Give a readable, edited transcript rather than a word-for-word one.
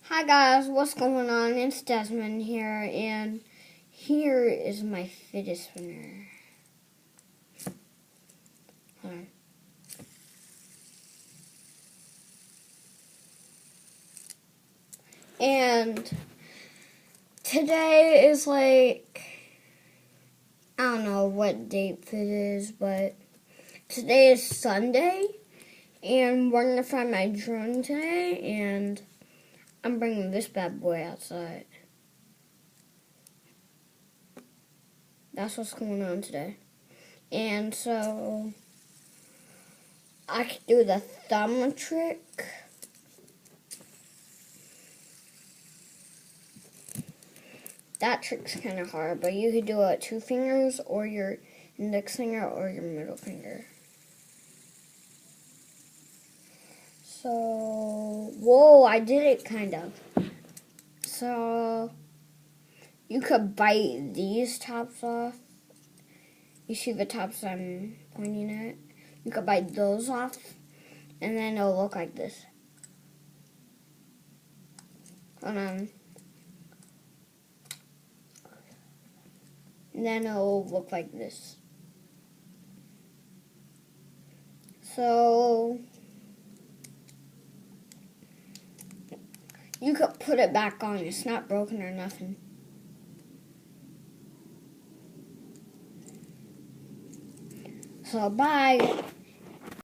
Hi guys, what's going on? It's Desmond here, and here is my fidget spinner. Hold on. And today is I don't know what date it is, but today is Sunday, and we're gonna find my drone today, and I'm bringing this bad boy outside. That's what's going on today. And so I could do the thumb trick. That trick's kind of hard, but you could do it with 2 fingers or your index finger or your middle finger. So, whoa, I did it kind of. So, you could bite these tops off. You see the tops I'm pointing at? You could bite those off, and then it'll look like this. Hold on. And then it'll look like this. So, you could put it back on. It's not broken or nothing. So, bye.